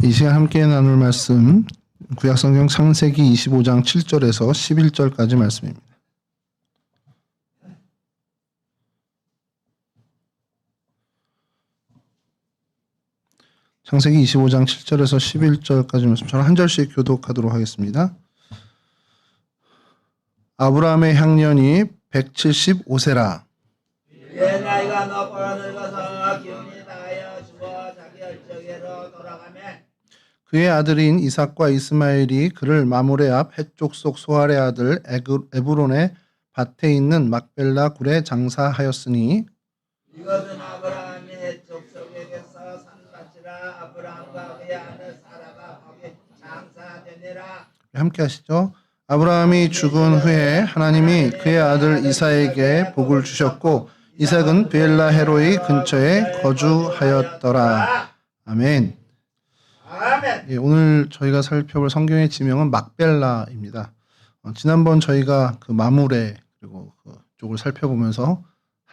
이 시간 함께 나눌 말씀 구약성경 창세기 25장 7절에서 11절까지 말씀입니다. 창세기 25장 7절에서 11절까지 말씀 저는 한 절씩 교독하도록 하겠습니다. 아브라함의 향년이 175세라. 이에 나이가 높고 늙어서 기운이 다하여 죽어 자기 얼적에로 돌아가매 그의 아들인 이삭과 이스마엘이 그를 마므레 앞 해쪽 속 소알의 아들 에브론의 밭에 있는 막벨라 굴에 장사하였으니 이것은 아브라함이 해쪽 속에게서 산 밭이라. 아브라함과 그의 아들 사라가 거기 장사되니라. 함께 하시죠. 아브라함이 죽은 후에 하나님이 그의 아들 이삭에게 복을 주셨고 이삭은 베엘라 헤로이 근처에 거주하였더라. 아멘. 아멘. 예, 오늘 저희가 살펴볼 성경의 지명은 막벨라입니다. 지난번 저희가 그 마므레 그리고 그 쪽을 살펴보면서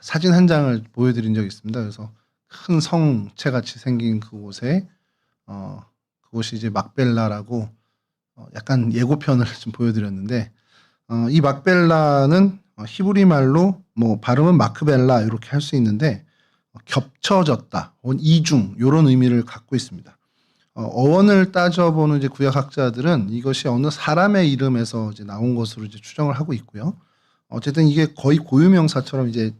사진 한 장을 보여드린 적이 있습니다. 그래서 큰 성체 같이 생긴 그곳에 그곳이 이제 막벨라라고 약간 예고편을 좀 보여드렸는데 이 막벨라는 히브리 말로 뭐 발음은 마크벨라 이렇게 할 수 있는데 겹쳐졌다, 혹은 이중 이런 의미를 갖고 있습니다. 어원을 따져보는 이제 구약학자들은 이것이 어느 사람의 이름에서 이제 나온 것으로 이제 추정을 하고 있고요. 어쨌든 이게 거의 고유명사처럼 이제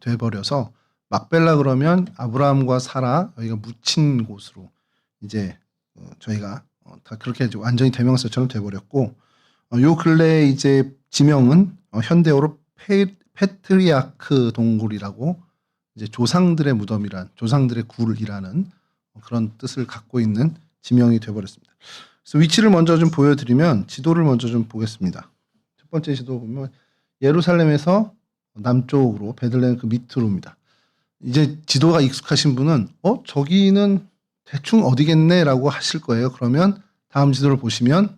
돼버려서 막벨라 그러면 아브라함과 사라 여기가 묻힌 곳으로 이제 저희가 다 그렇게 이제 완전히 대명사처럼 돼버렸고 요 근래에 이제 지명은 현대어로 페트리아크 동굴이라고 이제 조상들의 무덤이란 조상들의 굴이라는 그런 뜻을 갖고 있는 지명이 돼버렸습니다. 그래서 위치를 먼저 좀 보여드리면 지도를 먼저 좀 보겠습니다. 첫 번째 지도 보면 예루살렘에서 남쪽으로 베들레헴 그 밑으로입니다. 이제 지도가 익숙하신 분은 저기는 대충 어디겠네라고 하실 거예요. 그러면 다음 지도를 보시면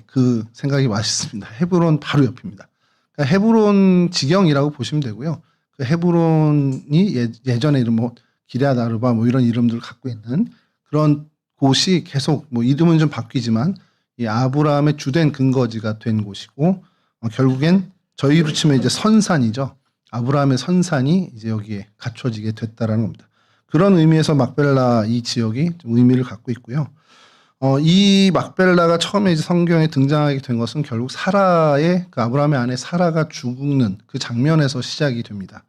그 생각이 맞습니다. 헤브론 바로 옆입니다. 그러니까 헤브론 지경이라고 보시면 되고요. 그 헤브론이 예전에 이름 뭐 기럇 아르바 뭐 이런 이름들을 갖고 있는 그런 곳이 계속 뭐 이름은 좀 바뀌지만 이 아브라함의 주된 근거지가 된 곳이고 결국엔 저희로 치면 이제 선산이죠. 아브라함의 선산이 이제 여기에 갖춰지게 됐다라는 겁니다. 그런 의미에서 막벨라 이 지역이 좀 의미를 갖고 있고요. 이 막벨라가 처음에 이제 성경에 등장하게 된 것은 결국 사라의 그 아브라함의 아내 사라가 죽는 그 장면에서 시작이 됩니다.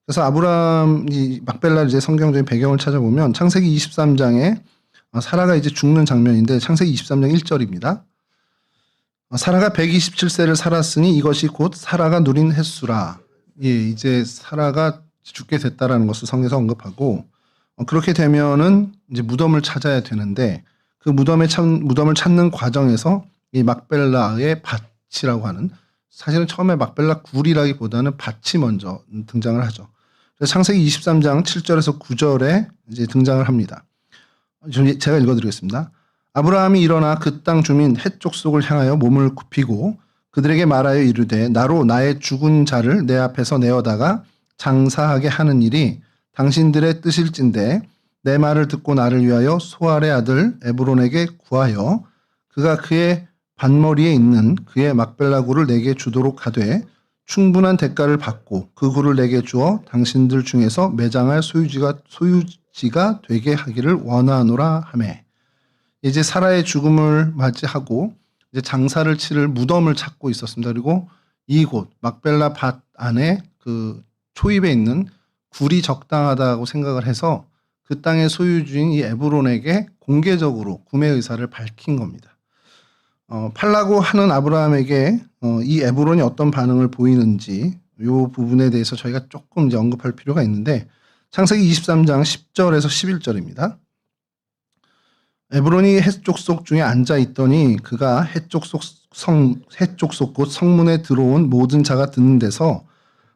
그래서 아브라함 이 막벨라 이제 성경적인 배경을 찾아보면 창세기 23장에 사라가 이제 죽는 장면인데 창세기 23장 1절입니다. 사라가 127세를 살았으니 이것이 곧 사라가 누린 횟수라. 이제 사라가 죽게 됐다라는 것을 성경에서 언급하고 그렇게 되면은 이제 무덤을 찾아야 되는데 그 무덤을 찾는 과정에서 이 막벨라의 밭이라고 하는 사실은 처음에 막벨라 굴이라기보다는 밭이 먼저 등장을 하죠. 그래서 창세기 23장 7절에서 9절에 이제 등장을 합니다. 제가 읽어드리겠습니다. 아브라함이 일어나 그 땅 주민 헷 족속을 향하여 몸을 굽히고 그들에게 말하여 이르되 나로 나의 죽은 자를 내 앞에서 내어다가 장사하게 하는 일이 당신들의 뜻일진데 내 말을 듣고 나를 위하여 소알의 아들 에브론에게 구하여 그가 그의 밭머리에 있는 그의 막벨라 굴을 내게 주도록 하되 충분한 대가를 받고 그 굴을 내게 주어 당신들 중에서 매장할 소유지가 되게 하기를 원하노라 하매. 이제 사라의 죽음을 맞이하고 이제 장사를 치를 무덤을 찾고 있었습니다. 그리고 이곳 막벨라 밭 안에 그 초입에 있는 굴이 적당하다고 생각을 해서 그 땅의 소유주인 이 에브론에게 공개적으로 구매 의사를 밝힌 겁니다. 팔라고 하는 아브라함에게 이 에브론이 어떤 반응을 보이는지 이 부분에 대해서 저희가 조금 이제 언급할 필요가 있는데 창세기 23장 10절에서 11절입니다. 에브론이 헷 족속 중에 앉아 있더니 그가 헷 족속 곧 성문에 들어온 모든 자가 듣는 데서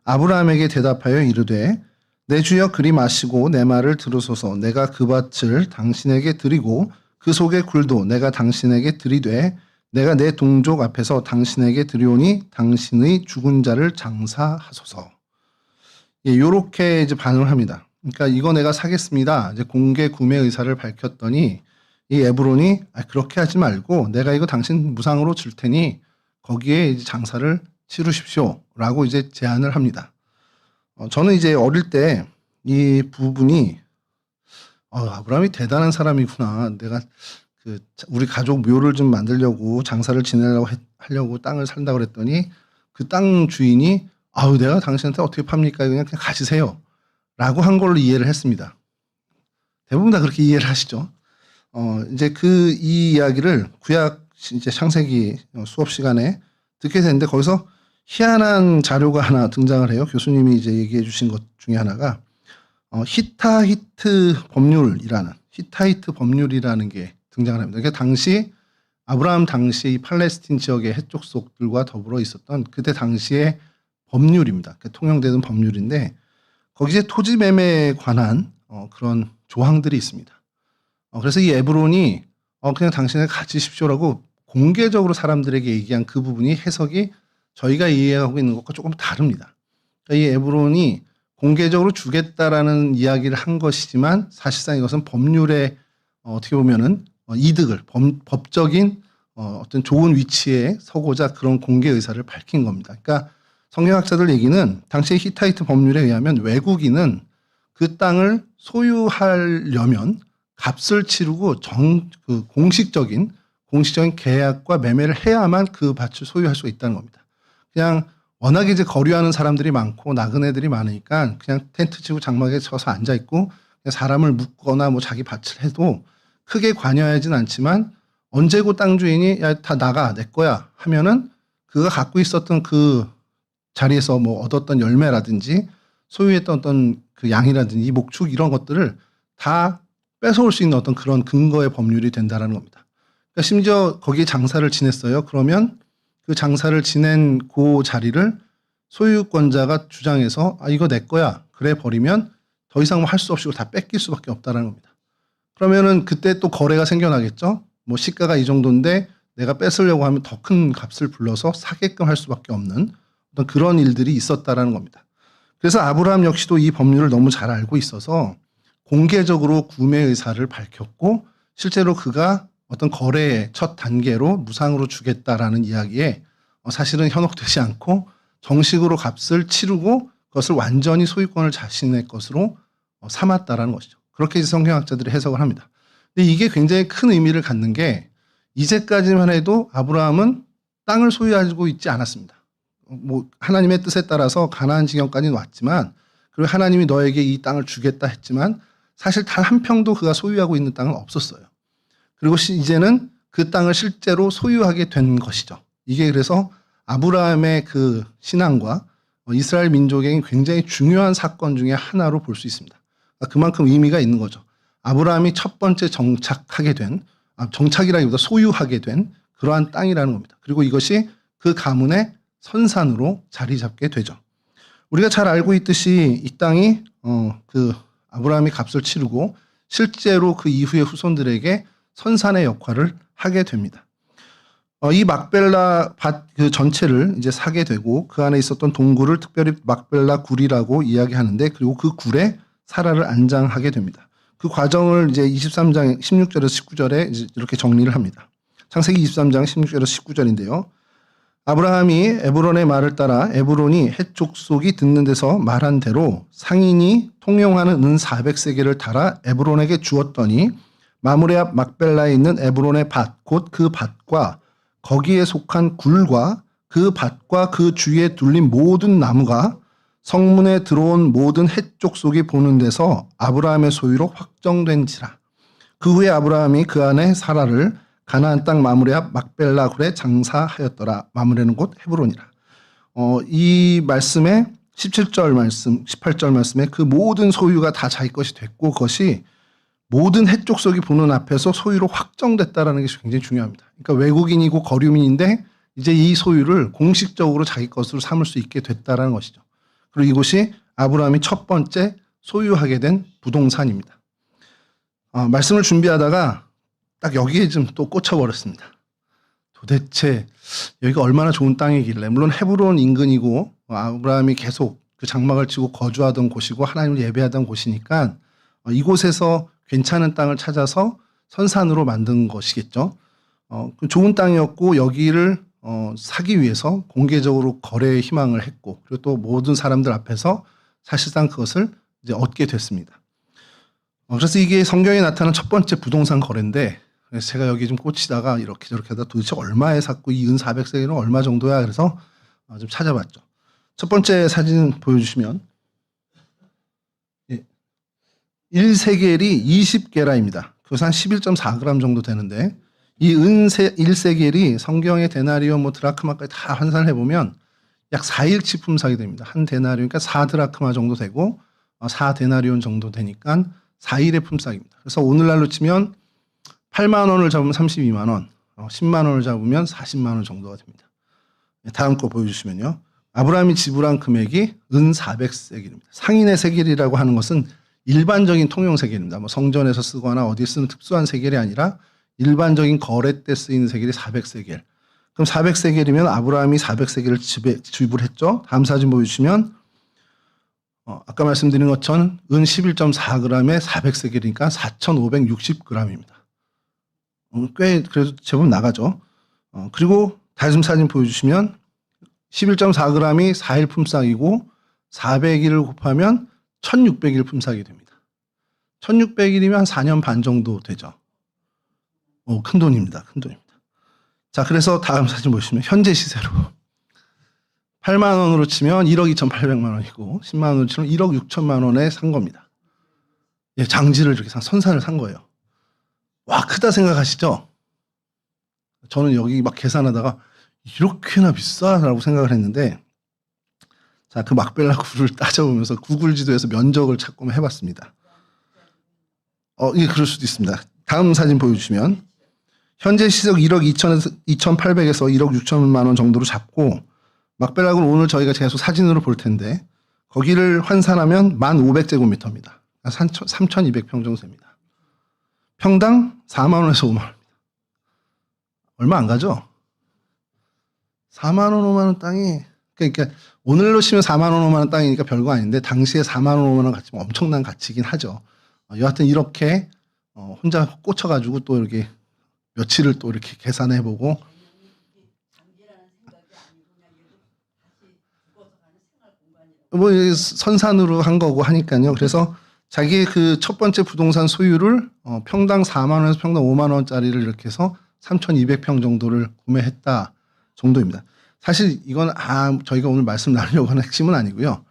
아브라함에게 대답하여 이르되 내 주여 그리 마시고 내 말을 들으소서. 내가 그 밭을 당신에게 드리고 그 속의 굴도 내가 당신에게 드리되 내가 내 동족 앞에서 당신에게 드리오니 당신의 죽은 자를 장사하소서. 요렇게 이제 반응을 합니다. 그러니까 이거 내가 사겠습니다. 이제 공개 구매 의사를 밝혔더니 이 에브론이 그렇게 하지 말고 내가 이거 당신 무상으로 줄 테니 거기에 이제 장사를 치르십시오라고 이제 제안을 합니다. 저는 이제 어릴 때 이 부분이 아브라함이 대단한 사람이구나. 내가 우리 가족 묘를 좀 만들려고 장사를 지내려고 하려고 땅을 산다고 그랬더니 그 땅 주인이 내가 당신한테 어떻게 팝니까? 그냥 가지세요. 라고 한 걸로 이해를 했습니다. 대부분 다 그렇게 이해를 하시죠. 이제 이 이야기를 구약 이제 창세기 수업 시간에 듣게 됐는데 거기서 희한한 자료가 하나 등장을 해요. 교수님이 이제 얘기해 주신 것 중에 하나가 히타이트 법률이라는 게 등장을 합니다. 그러니까 당시 아브라함 당시 이 팔레스틴 지역의 해족속들과 더불어 있었던 그때 당시의 법률입니다. 통용되는 법률인데 거기에 토지 매매에 관한 그런 조항들이 있습니다. 그래서 이 에브론이 그냥 당신을 가지십시오라고 공개적으로 사람들에게 얘기한 그 부분이 해석이 저희가 이해하고 있는 것과 조금 다릅니다. 그러니까 이 에브론이 공개적으로 주겠다라는 이야기를 한 것이지만 사실상 이것은 법률의 어떻게 보면은 이득을 법적인 어떤 좋은 위치에 서고자 그런 공개 의사를 밝힌 겁니다. 그러니까 성경학자들 얘기는 당시의 히타이트 법률에 의하면 외국인은 그 땅을 소유하려면 값을 치르고 공식적인 계약과 매매를 해야만 그 밭을 소유할 수가 있다는 겁니다. 그냥 워낙에 이제 거류하는 사람들이 많고 나그네들이 많으니까 그냥 텐트 치고 장막에 쳐서 앉아 있고 그냥 사람을 묶거나 뭐 자기 밭을 해도 크게 관여하진 않지만 언제고 땅 주인이 야, 다 나가 내 거야 하면은 그가 갖고 있었던 그 자리에서 뭐 얻었던 열매라든지 소유했던 어떤 그 양이라든지 목축 이런 것들을 다 뺏어올 수 있는 어떤 그런 근거의 법률이 된다라는 겁니다. 그러니까 심지어 거기에 장사를 지냈어요. 그러면 그 장사를 지낸 그 자리를 소유권자가 주장해서 이거 내 거야 그래 버리면 더 이상 뭐 할 수 없이 다 뺏길 수밖에 없다라는 겁니다. 그러면은 그때 또 거래가 생겨나겠죠. 뭐 시가가 이 정도인데 내가 뺏으려고 하면 더 큰 값을 불러서 사게끔 할 수밖에 없는 어떤 그런 일들이 있었다라는 겁니다. 그래서 아브라함 역시도 이 법률을 너무 잘 알고 있어서 공개적으로 구매 의사를 밝혔고 실제로 그가 어떤 거래의 첫 단계로 무상으로 주겠다라는 이야기에 사실은 현혹되지 않고 정식으로 값을 치르고 그것을 완전히 소유권을 자신의 것으로 삼았다라는 것이죠. 그렇게 성경학자들이 해석을 합니다. 근데 이게 굉장히 큰 의미를 갖는 게 이제까지만 해도 아브라함은 땅을 소유하고 있지 않았습니다. 뭐 하나님의 뜻에 따라서 가나안 지경까지는 왔지만 그리고 하나님이 너에게 이 땅을 주겠다 했지만 사실 단 한 평도 그가 소유하고 있는 땅은 없었어요. 그리고 이제는 그 땅을 실제로 소유하게 된 것이죠. 이게 그래서 아브라함의 그 신앙과 이스라엘 민족에게 굉장히 중요한 사건 중에 하나로 볼 수 있습니다. 그만큼 의미가 있는 거죠. 아브라함이 첫 번째 정착이라기보다 소유하게 된 그러한 땅이라는 겁니다. 그리고 이것이 그 가문의 선산으로 자리 잡게 되죠. 우리가 잘 알고 있듯이 이 땅이 아브라함이 값을 치르고 실제로 그 이후의 후손들에게 선산의 역할을 하게 됩니다. 이 막벨라 밭 그 전체를 이제 사게 되고 그 안에 있었던 동굴을 특별히 막벨라 굴이라고 이야기하는데 그리고 그 굴에 사라를 안장하게 됩니다. 그 과정을 이제 23장 16절에서 19절에 이제 이렇게 정리를 합니다. 창세기 23장 16절에서 19절인데요. 아브라함이 에브론의 말을 따라 에브론이 헷 족속이 듣는 데서 말한 대로 상인이 통용하는 은 400세겔을 달아 에브론에게 주었더니 마므레 앞 막벨라에 있는 에브론의 밭 곧 그 밭과 거기에 속한 굴과 그 밭과 그 주위에 둘린 모든 나무가 성문에 들어온 모든 헷 족속이 보는 데서 아브라함의 소유로 확정된지라. 그 후에 아브라함이 그 안에 사라를 가나안 땅 마므레 앞 막벨라 굴에 장사하였더라. 마므레는 곧 헤브론이라. 이 말씀에 17절 말씀, 18절 말씀에 그 모든 소유가 다 자기 것이 됐고 그것이 모든 헷 족속이 보는 앞에서 소유로 확정됐다라는 것이 굉장히 중요합니다. 그러니까 외국인이고 거류민인데 이제 이 소유를 공식적으로 자기 것으로 삼을 수 있게 됐다라는 것이죠. 그리고 이곳이 아브라함이 첫 번째 소유하게 된 부동산입니다. 말씀을 준비하다가 딱 여기에 좀 또 꽂혀버렸습니다. 도대체 여기가 얼마나 좋은 땅이길래 물론 헤브론 인근이고 아브라함이 계속 그 장막을 치고 거주하던 곳이고 하나님을 예배하던 곳이니까 이곳에서 괜찮은 땅을 찾아서 선산으로 만든 것이겠죠. 그 좋은 땅이었고 여기를 사기 위해서 공개적으로 거래의 희망을 했고 그리고 또 모든 사람들 앞에서 사실상 그것을 이제 얻게 됐습니다. 그래서 이게 성경에 나타나는 첫 번째 부동산 거래인데 그래서 제가 여기 좀 꽂히다가 이렇게 저렇게 하다 도대체 얼마에 샀고 이 은 400세겔은 얼마 정도야 그래서 좀 찾아봤죠. 첫 번째 사진 보여주시면 1세겔이 20게라입니다. 그래서 한 11.4g 정도 되는데 이 은 1세겔이 성경의 데나리온 뭐 드라크마까지 다 환산을 해보면 약 4일치 품삯이 됩니다. 한 데나리온 그러니까 4드라크마 정도 되고 4데나리온 정도 되니까 4일의 품삯입니다. 그래서 오늘날로 치면 8만 원을 잡으면 32만 원, 10만 원을 잡으면 40만 원 정도가 됩니다. 다음 거 보여주시면요. 아브라함이 지불한 금액이 은 400세겔입니다. 상인의 세겔이라고 하는 것은 일반적인 통용 세겔입니다. 뭐 성전에서 쓰거나 어디에 쓰는 특수한 세겔이 아니라 일반적인 거래 때 쓰이는 세겔이 400세겔. 그럼 400세겔이면 아브라함이 400세겔을 지불했죠. 다음 사진 보여주시면 아까 말씀드린 것처럼 은 11.4g에 400세겔이니까 4,560g입니다. 꽤 그래도 제법 나가죠. 그리고 다음 사진 보여주시면 11.4g이 4일 품삯이고 400일을 곱하면 1600일 품삯이 됩니다. 1600일이면 한 4년 반 정도 되죠. 큰 돈입니다. 큰 돈입니다. 자, 그래서 다음 사진 보시면 현재 시세로 8만 원으로 치면 1억 2,800만 원이고 10만 원으로 치면 1억 6천만 원에 산 겁니다. 예, 장지를 이렇게 선산을 산 거예요. 와, 크다 생각하시죠? 저는 여기 막 계산하다가 이렇게나 비싸라고 생각을 했는데 자, 그 막벨라 굴을 따져보면서 구글 지도에서 면적을 찾고 해봤습니다. 예, 그럴 수도 있습니다. 다음 사진 보여주시면 현재 시세로 1억 2,800에서 1억 6천만 원 정도로 잡고 막벨라 굴 오늘 저희가 계속 사진으로 볼 텐데 거기를 환산하면 1,500제곱미터입니다. 3,200평 정도 됩니다. 평당 4만 원에서 5만 원입니다. 얼마 안 가죠? 4만 원, 5만 원 땅이 그러니까 오늘로 치면 4만 원, 5만 원 땅이니까 별거 아닌데 당시에 4만 원, 5만 원 가치면 엄청난 가치긴 하죠. 여하튼 이렇게 혼자 꽂혀가지고 또 이렇게 며칠을 또 이렇게 계산해보고 뭐 선산으로 한 거고 하니까요. 그래서 자기 그 첫 번째 부동산 소유를 평당 4만 원에서 평당 5만 원짜리를 이렇게 해서 3,200평 정도를 구매했다 정도입니다. 사실 이건 저희가 오늘 말씀 나누려고 하는 핵심은 아니고요.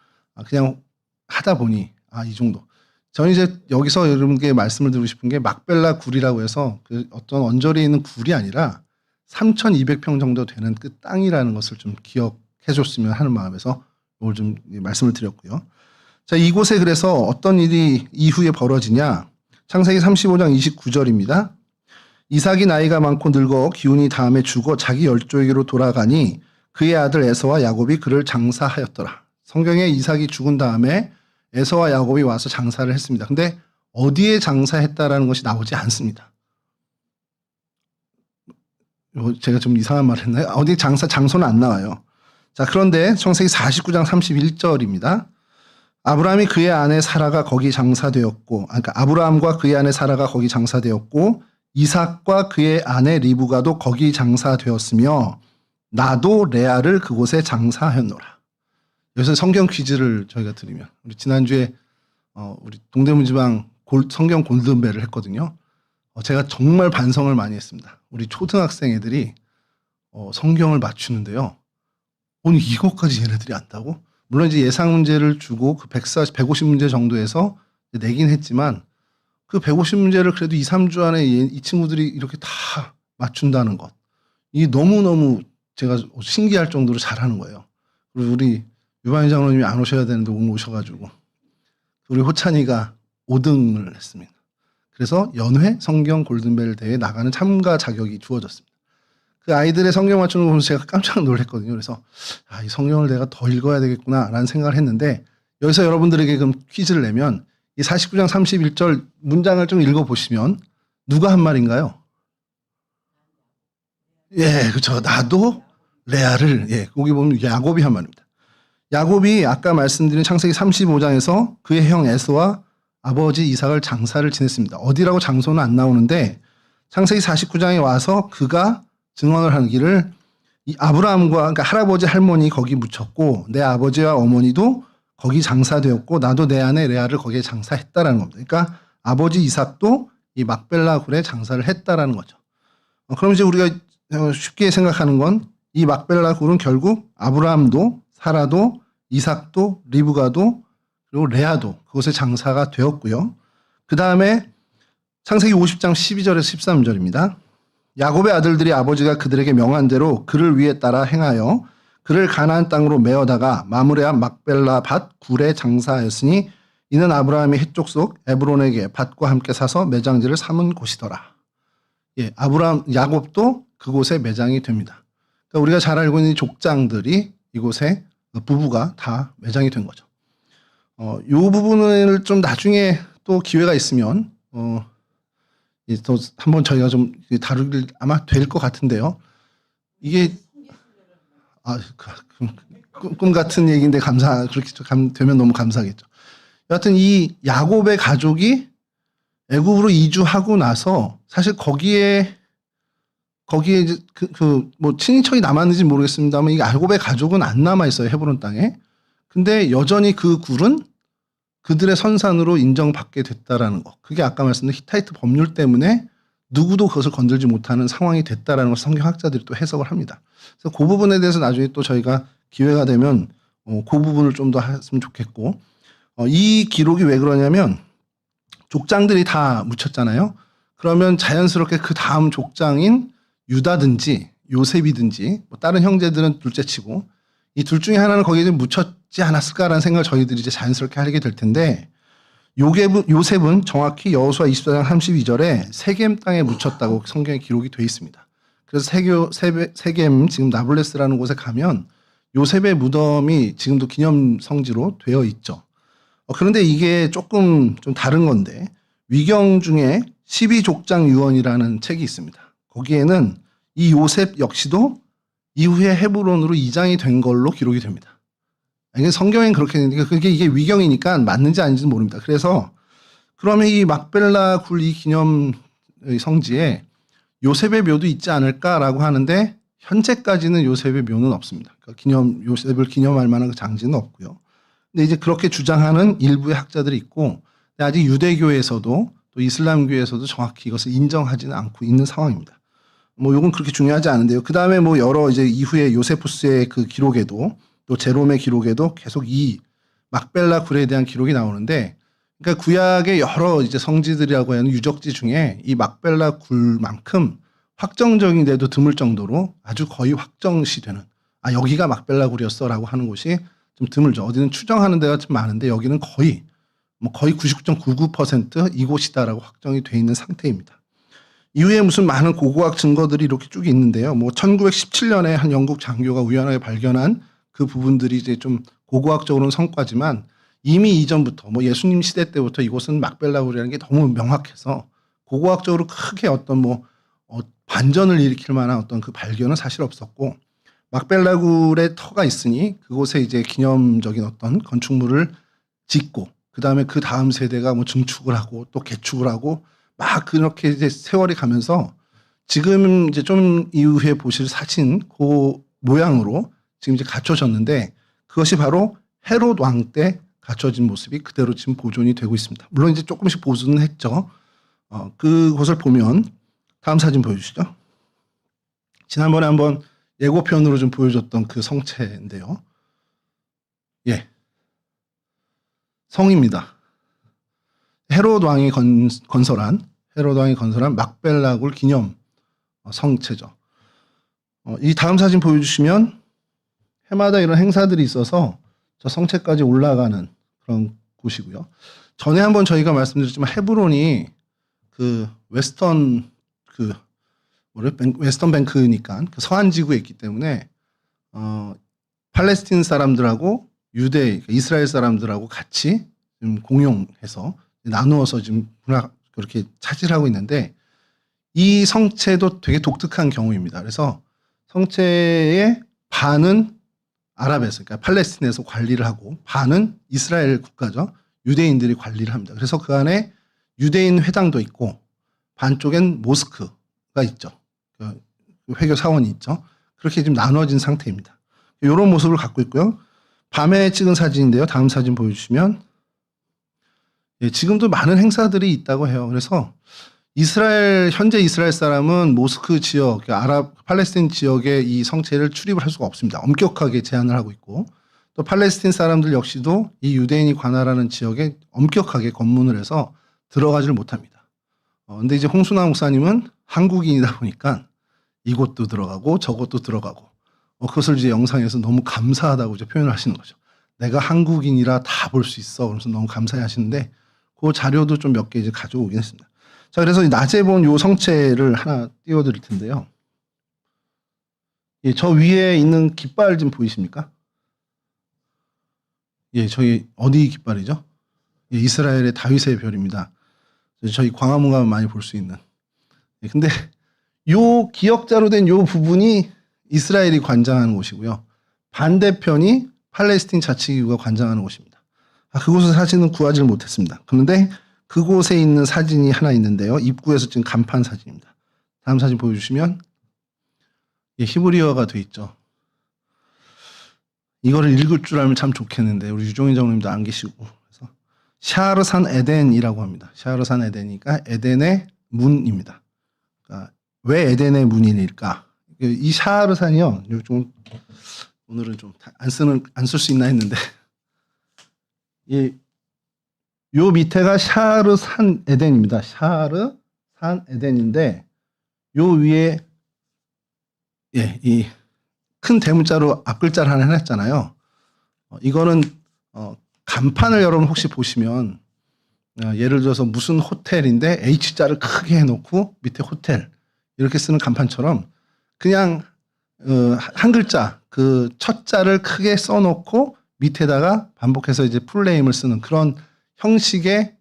그냥 하다 보니 이 정도. 저는 이제 여기서 여러분께 말씀을 드리고 싶은 게 막벨라 굴이라고 해서 그 어떤 언저리에 있는 굴이 아니라 3,200평 정도 되는 그 땅이라는 것을 좀 기억해 줬으면 하는 마음에서 오늘 좀 말씀을 드렸고요. 자, 이곳에 그래서 어떤 일이 이후에 벌어지냐. 창세기 35장 29절입니다. 이삭이 나이가 많고 늙어 기운이 다음에 죽어 자기 열조에게로 돌아가니 그의 아들 에서와 야곱이 그를 장사하였더라. 성경에 이삭이 죽은 다음에 에서와 야곱이 와서 장사를 했습니다. 근데 어디에 장사했다라는 것이 나오지 않습니다. 제가 좀 이상한 말 했나요? 어디 장소는 안 나와요. 자, 그런데 창세기 49장 31절입니다. 아브라함이 그의 아내 사라가 거기 장사되었고, 그러니까 아브라함과 그의 아내 사라가 거기 장사되었고, 이삭과 그의 아내 리브가도 거기 장사되었으며, 나도 레아를 그곳에 장사하였노라. 여기서 성경 퀴즈를 저희가 드리면, 우리 지난주에 우리 동대문 지방 성경 골든벨을 했거든요. 제가 정말 반성을 많이 했습니다. 우리 초등학생 애들이 성경을 맞추는데요. 오늘 이것까지 얘네들이 안다고? 물론 이제 예상 문제를 주고 그 150문제 정도에서 내긴 했지만 그 150문제를 그래도 2, 3주 안에 이 친구들이 이렇게 다 맞춘다는 것. 이게 너무너무 제가 신기할 정도로 잘하는 거예요. 그리고 우리 유반희 장로님이 안 오셔야 되는데 오늘 오셔가지고 우리 호찬이가 5등을 했습니다. 그래서 연회 성경 골든벨 대회에 나가는 참가 자격이 주어졌습니다. 그 아이들의 성경 맞추는 거 보면서 제가 깜짝 놀랐거든요. 그래서 이 성경을 내가 더 읽어야 되겠구나라는 생각을 했는데 여기서 여러분들에게 그럼 퀴즈를 내면 이 49장 31절 문장을 좀 읽어보시면 누가 한 말인가요? 예, 그렇죠. 나도 레아를 거기 보면 야곱이 한 말입니다. 야곱이 아까 말씀드린 창세기 35장에서 그의 형 에서와 아버지 이삭을 장사를 지냈습니다. 어디라고 장소는 안 나오는데 창세기 49장에 와서 그가 증언을 하기를 이 아브라함과 그러니까 할아버지 할머니 거기 묻혔고 내 아버지와 어머니도 거기 장사되었고 나도 내 아내 레아를 거기에 장사했다라는 겁니다. 그러니까 아버지 이삭도 이 막벨라 굴에 장사를 했다라는 거죠. 그럼 이제 우리가 쉽게 생각하는 건 이 막벨라 굴은 결국 아브라함도 사라도 이삭도 리브가도 그리고 레아도 그곳에 장사가 되었고요. 그 다음에 창세기 50장 12절에서 13절입니다. 야곱의 아들들이 아버지가 그들에게 명한 대로 그를 위해 따라 행하여 그를 가나안 땅으로 메어다가 마므레와 막벨라 밭 굴에 장사하였으니 이는 아브라함이 해쪽 속 에브론에게 밭과 함께 사서 매장지를 삼은 곳이더라. 예, 야곱도 그곳에 매장이 됩니다. 그러니까 우리가 잘 알고 있는 족장들이 이곳에 부부가 다 매장이 된 거죠. 이 부분을 좀 나중에 또 기회가 있으면 또 한번 저희가 좀 다루길 아마 될 것 같은데요. 이게 꿈 같은 얘기인데 그렇게 되면 너무 감사하겠죠. 여하튼 이 야곱의 가족이 애굽으로 이주하고 나서 사실 거기에 이제 뭐 친인척이 남았는지 모르겠습니다만 이 야곱의 가족은 안 남아 있어요. 헤브론 땅에. 근데 여전히 그 굴은 그들의 선산으로 인정받게 됐다라는 거. 그게 아까 말씀드린 히타이트 법률 때문에 누구도 그것을 건들지 못하는 상황이 됐다라는 걸 성경학자들이 또 해석을 합니다. 그래서 그 부분에 대해서 나중에 또 저희가 기회가 되면 그 부분을 좀 더 했으면 좋겠고, 이 기록이 왜 그러냐면 족장들이 다 묻혔잖아요. 그러면 자연스럽게 그 다음 족장인 유다든지 요셉이든지 뭐 다른 형제들은 둘째치고 이 둘 중에 하나는 거기에 묻혔지 않았을까라는 생각을 저희들이 이제 자연스럽게 하게 될 텐데, 요셉은 정확히 여호수아 24장 32절에 세겜 땅에 묻혔다고 성경에 기록이 되어 있습니다. 그래서 세겜 지금 나블레스라는 곳에 가면 요셉의 무덤이 지금도 기념 성지로 되어 있죠. 그런데 이게 조금 좀 다른 건데, 위경 중에 12족장 유언이라는 책이 있습니다. 거기에는 이 요셉 역시도 이후에 헤브론으로 이장이 된 걸로 기록이 됩니다. 이게 성경엔 그렇게 되니까 이게 위경이니까 맞는지 아닌지는 모릅니다. 그래서 그러면 이 막벨라 굴 이 기념 성지에 요셉의 묘도 있지 않을까라고 하는데 현재까지는 요셉의 묘는 없습니다. 그러니까 요셉을 기념할 만한 그 장지는 없고요. 근데 이제 그렇게 주장하는 일부의 학자들이 있고, 아직 유대교에서도 또 이슬람교에서도 정확히 이것을 인정하지는 않고 있는 상황입니다. 뭐 요건 그렇게 중요하지 않은데요. 그 다음에 뭐 여러 이제 이후에 요세푸스의 그 기록에도 또 제롬의 기록에도 계속 이 막벨라 굴에 대한 기록이 나오는데, 그러니까 구약의 여러 이제 성지들이라고 하는 유적지 중에 이 막벨라 굴만큼 확정적인데도 드물 정도로 아주 거의 확정시되는, 여기가 막벨라 굴이었어라고 하는 곳이 좀 드물죠. 어디는 추정하는 데가 좀 많은데 여기는 거의 99.99% 이곳이다라고 확정이 돼 있는 상태입니다. 이후에 무슨 많은 고고학 증거들이 이렇게 쭉 있는데요. 뭐 1917년에 한 영국 장교가 우연하게 발견한 그 부분들이 이제 좀 고고학적으로는 성과지만 이미 이전부터 뭐 예수님 시대 때부터 이곳은 막벨라굴이라는 게 너무 명확해서 고고학적으로 크게 어떤 반전을 일으킬 만한 어떤 그 발견은 사실 없었고, 막벨라굴에 터가 있으니 그곳에 이제 기념적인 어떤 건축물을 짓고 그 다음 세대가 뭐 증축을 하고 또 개축을 하고 막 그렇게 이제 세월이 가면서 지금 이제 좀 이후에 보실 사진 그 모양으로 지금 이제 갖춰졌는데, 그것이 바로 헤롯 왕 때 갖춰진 모습이 그대로 지금 보존이 되고 있습니다. 물론 이제 조금씩 보존은 했죠. 그것을 보면 다음 사진 보여주시죠. 지난번에 한번 예고편으로 좀 보여줬던 그 성체인데요. 예. 성입니다. 헤롯 왕이 건설한 막벨라굴 기념 성체죠. 이 다음 사진 보여주시면 해마다 이런 행사들이 있어서 저 성체까지 올라가는 그런 곳이고요. 전에 한번 저희가 말씀드렸지만 헤브론이 그 웨스턴 뱅크니까 그 서한 지구에 있기 때문에 팔레스틴 사람들하고 이스라엘 사람들하고 같이 지금 공용해서 나누어서 지금 그렇게 차지하고 있는데, 이 성체도 되게 독특한 경우입니다. 그래서 성체의 반은 아랍에서, 그러니까 팔레스틴에서 관리를 하고 반은 이스라엘 국가죠. 유대인들이 관리를 합니다. 그래서 그 안에 유대인 회당도 있고 반쪽엔 모스크가 있죠. 그 회교 사원이 있죠. 그렇게 지금 나눠진 상태입니다. 이런 모습을 갖고 있고요. 밤에 찍은 사진인데요. 다음 사진 보여주시면 예, 지금도 많은 행사들이 있다고 해요. 그래서 현재 이스라엘 사람은 모스크 지역, 아랍 팔레스틴 지역에 이 성체를 출입을 할 수가 없습니다. 엄격하게 제한을 하고 있고 또 팔레스틴 사람들 역시도 이 유대인이 관할하는 지역에 엄격하게 검문을 해서 들어가지를 못합니다. 근데 이제 홍순아 목사님은 한국인이다 보니까 이곳도 들어가고 저곳도 들어가고 그것을 이제 영상에서 너무 감사하다고 이제 표현을 하시는 거죠. 내가 한국인이라 다 볼 수 있어. 그러면서 너무 감사해 하시는데 그 자료도 좀 몇 개 이제 가져오긴 했습니다. 자, 그래서 낮에 본 요 성체를 하나 띄워드릴 텐데요. 예, 저 위에 있는 깃발 좀 보이십니까? 예, 저희 어디 깃발이죠? 예, 이스라엘의 다윗의 별입니다. 저희 광화문 가면 많이 볼 수 있는. 예, 근데 요 기역자로 된 요 부분이 이스라엘이 관장하는 곳이고요. 반대편이 팔레스틴 자치기구가 관장하는 곳입니다. 그곳의 사진은 구하지를 못했습니다. 그런데 그곳에 있는 사진이 하나 있는데요. 입구에서 찍은 간판 사진입니다. 다음 사진 보여주시면 예, 히브리어가 돼 있죠. 이거를 읽을 줄 알면 참 좋겠는데 우리 유종인 장로님도 안 계시고 그래서 샤르산 에덴이라고 합니다. 샤르산 에덴이니까 에덴의 문입니다. 그러니까 왜 에덴의 문일까? 이 샤르산이요. 좀 오늘은 좀 안 쓸 수 있나 했는데 요 밑에가 샤르산 에덴입니다. 샤르산 에덴인데 요 위에 예, 이 큰 대문자로 앞글자를 하나 해놨잖아요. 이거는 간판을 여러분 혹시 보시면 예를 들어서 무슨 호텔인데 H자를 크게 해놓고 밑에 호텔 이렇게 쓰는 간판처럼 그냥 한 글자 그 첫 자를 크게 써놓고 밑에다가 반복해서 이제 풀네임을 쓰는 그런 형식의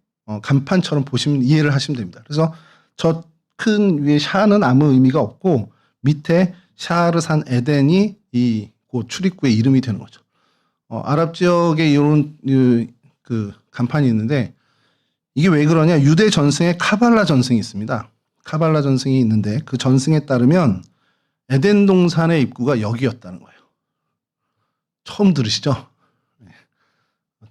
간판처럼 보시면 이해를 하시면 됩니다. 그래서 저 큰 위에 샤는 아무 의미가 없고 밑에 샤르산 에덴이 이 출입구의 이름이 되는 거죠. 아랍 지역에 이런 그 간판이 있는데 이게 왜 그러냐? 유대 전승에 카발라 전승이 있습니다. 카발라 전승이 있는데 그 전승에 따르면 에덴 동산의 입구가 여기였다는 거예요. 처음 들으시죠?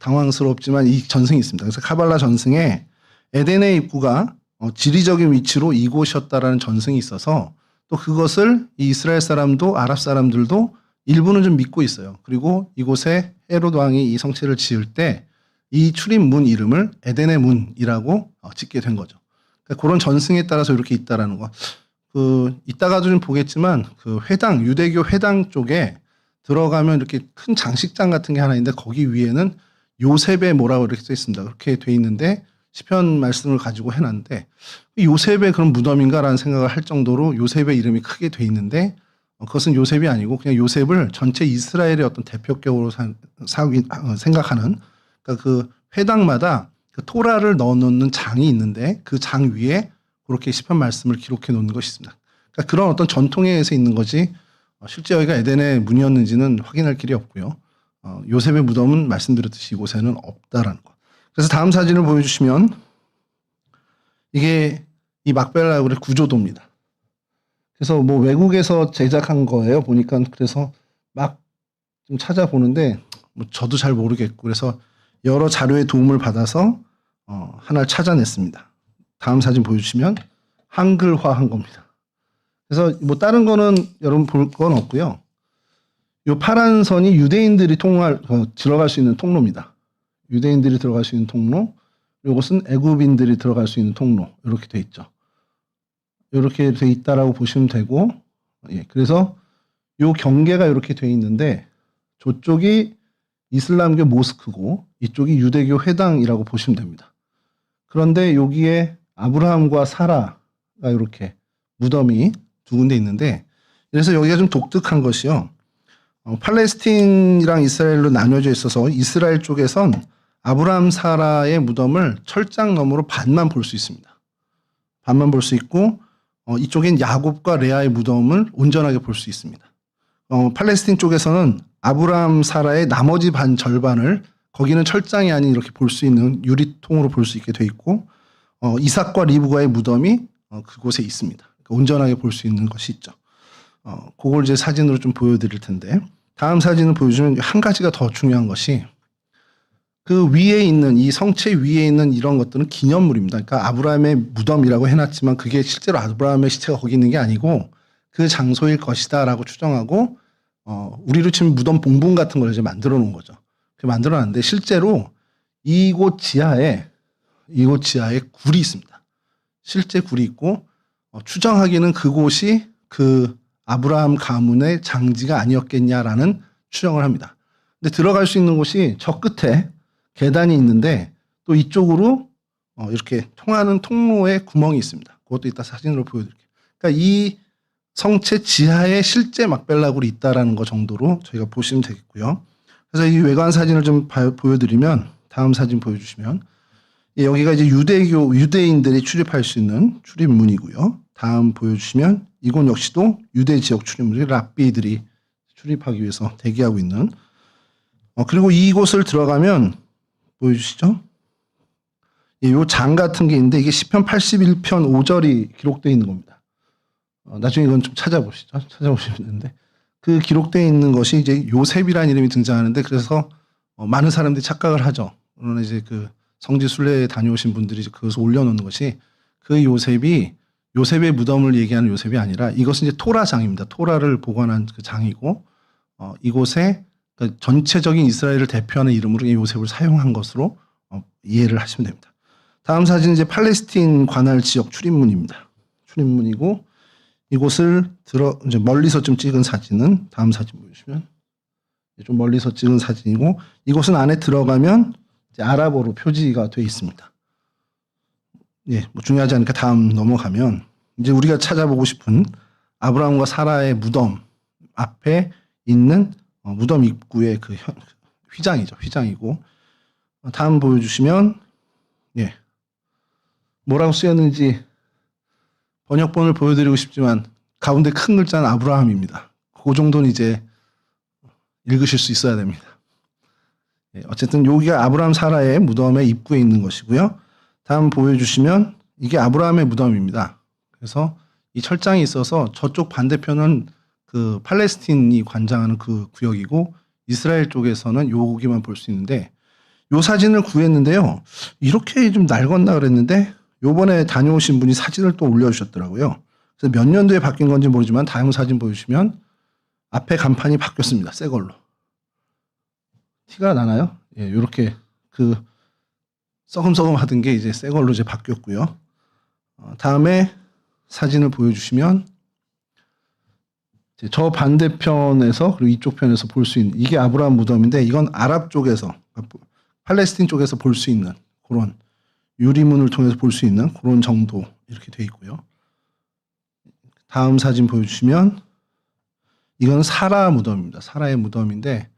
당황스럽지만 이 전승이 있습니다. 그래서 카발라 전승에 에덴의 입구가 지리적인 위치로 이곳이었다라는 전승이 있어서 또 그것을 이 이스라엘 사람도 아랍 사람들도 일부는 좀 믿고 있어요. 그리고 이곳에 헤롯 왕이 이 성체를 지을 때 이 출입문 이름을 에덴의 문이라고 짓게 된 거죠. 그러니까 그런 전승에 따라서 이렇게 있다라는 거. 이따가도 좀 보겠지만 그 회당 유대교 회당 쪽에 들어가면 이렇게 큰 장식장 같은 게 하나 있는데 거기 위에는 요셉의 뭐라고 이렇게 써 있습니다. 그렇게 돼 있는데 시편 말씀을 가지고 해놨는데 요셉의 그런 무덤인가라는 생각을 할 정도로 요셉의 이름이 크게 돼 있는데 그것은 요셉이 아니고 그냥 요셉을 전체 이스라엘의 어떤 대표격으로 생각하는 그러니까 그 회당마다 그 토라를 넣어놓는 장이 있는데 그 장 위에 그렇게 시편 말씀을 기록해 놓는 것이 있습니다. 그러니까 그런 어떤 전통에 의해서 있는 거지 실제 여기가 에덴의 문이었는지는 확인할 길이 없고요. 요셉의 무덤은 말씀드렸듯이 이곳에는 없다라는 것. 그래서 다음 사진을 보여주시면 이게 이 막벨라굴의 구조도입니다. 그래서 뭐 외국에서 제작한 거예요. 보니까 그래서 막 좀 찾아보는데 뭐 저도 잘 모르겠고 그래서 여러 자료의 도움을 받아서 하나를 찾아냈습니다. 다음 사진 보여주시면 한글화한 겁니다. 그래서 뭐 다른 거는 여러분 볼 건 없고요. 요 파란 선이 유대인들이 들어갈 수 있는 통로입니다. 유대인들이 들어갈 수 있는 통로. 이것은 애굽인들이 들어갈 수 있는 통로. 이렇게 돼 있죠. 이렇게 돼 있다라고 보시면 되고, 예, 그래서 요 경계가 이렇게 돼 있는데 저쪽이 이슬람교 모스크고 이쪽이 유대교 회당이라고 보시면 됩니다. 그런데 여기에 아브라함과 사라가 이렇게 무덤이 두 군데 있는데 그래서 여기가 좀 독특한 것이요. 팔레스틴이랑 이스라엘로 나뉘어져 있어서 이스라엘 쪽에선 아브라함 사라의 무덤을 철장 너머로 반만 볼 수 있습니다. 반만 볼 수 있고 이쪽엔 야곱과 레아의 무덤을 온전하게 볼 수 있습니다. 팔레스틴 쪽에서는 아브라함 사라의 나머지 반 절반을 거기는 철장이 아닌 이렇게 볼 수 있는 유리통으로 볼 수 있게 돼 있고 이삭과 리브가의 무덤이 그곳에 있습니다. 그러니까 온전하게 볼 수 있는 것이 있죠. 그걸 이제 사진으로 좀 보여드릴 텐데 다음 사진을 보여주면 한 가지가 더 중요한 것이 그 위에 있는 이 성체 위에 있는 이런 것들은 기념물입니다. 그러니까 아브라함의 무덤이라고 해놨지만 그게 실제로 아브라함의 시체가 거기 있는 게 아니고 그 장소일 것이다라고 추정하고 우리로 치면 무덤 봉분 같은 걸 이제 만들어 놓은 거죠. 만들어 놨는데 실제로 이곳 지하에 굴이 있습니다. 실제 굴이 있고 추정하기는 그곳이 그 아브라함 가문의 장지가 아니었겠냐라는 추정을 합니다. 근데 들어갈 수 있는 곳이 저 끝에 계단이 있는데 또 이쪽으로 이렇게 통하는 통로에 구멍이 있습니다. 그것도 이따 사진으로 보여드릴게요. 그러니까 이 성체 지하에 실제 막벨라 굴이 있다라는 것 정도로 저희가 보시면 되겠고요. 그래서 이 외관 사진을 좀 보여드리면 다음 사진 보여주시면 여기가 이제 유대인들이 출입할 수 있는 출입문이고요. 다음 보여주시면 이곳 역시도 유대 지역 출입문이 랍비들이 출입하기 위해서 대기하고 있는 그리고 이곳을 들어가면 보여주시죠? 이 장 같은 게 있는데 이게 시편 81편 5절이 기록되어 있는 겁니다. 나중에 이건 좀 찾아보시죠. 찾아보시면 되는데 그 기록되어 있는 것이 이제 요셉이라는 이름이 등장하는데 그래서 많은 사람들이 착각을 하죠. 그러나 이제 그 성지 순례에 다녀오신 분들이 그것을 올려놓는 것이 그 요셉의 무덤을 얘기하는 요셉이 아니라 이것은 이제 토라장입니다. 토라를 보관한 그 장이고 이곳에 그러니까 전체적인 이스라엘을 대표하는 이름으로 이 요셉을 사용한 것으로 이해를 하시면 됩니다. 다음 사진은 이제 팔레스틴 관할 지역 출입문입니다. 출입문이고 이곳을 이제 멀리서 좀 찍은 사진은 다음 사진 보시면 좀 멀리서 찍은 사진이고 이곳은 안에 들어가면 이제 아랍어로 표지가 되어 있습니다. 예, 뭐 중요하지 않으니까 다음 넘어가면 이제 우리가 찾아보고 싶은 아브라함과 사라의 무덤 앞에 있는 무덤 입구의 그 휘장이죠. 휘장이고 다음 보여주시면 예, 뭐라고 쓰였는지 번역본을 보여드리고 싶지만 가운데 큰 글자는 아브라함입니다. 그 정도는 이제 읽으실 수 있어야 됩니다. 예, 어쨌든 여기가 아브라함 사라의 무덤의 입구에 있는 것이고요. 다음 보여주시면 이게 아브라함의 무덤입니다. 그래서 이 철장이 있어서 저쪽 반대편은 그 팔레스틴이 관장하는 그 구역이고 이스라엘 쪽에서는 여기만 볼 수 있는데 요 사진을 구했는데요. 이렇게 좀 낡았나 그랬는데 요번에 다녀오신 분이 사진을 또 올려주셨더라고요. 그래서 몇 년도에 바뀐 건지 모르지만 다음 사진 보여주시면 앞에 간판이 바뀌었습니다. 새 걸로. 티가 나나요? 예, 요렇게 그 썩음썩음 하던 게 이제 새 걸로 이제 바뀌었고요. 다음에 사진을 보여주시면 저 반대편에서 그리고 이쪽 편에서 볼 수 있는 이게 아브라함 무덤인데 이건 아랍 쪽에서 팔레스틴 쪽에서 볼 수 있는 그런 유리문을 통해서 볼 수 있는 그런 정도 이렇게 돼 있고요. 다음 사진 보여주시면 이건 사라 무덤입니다. 사라의 무덤인데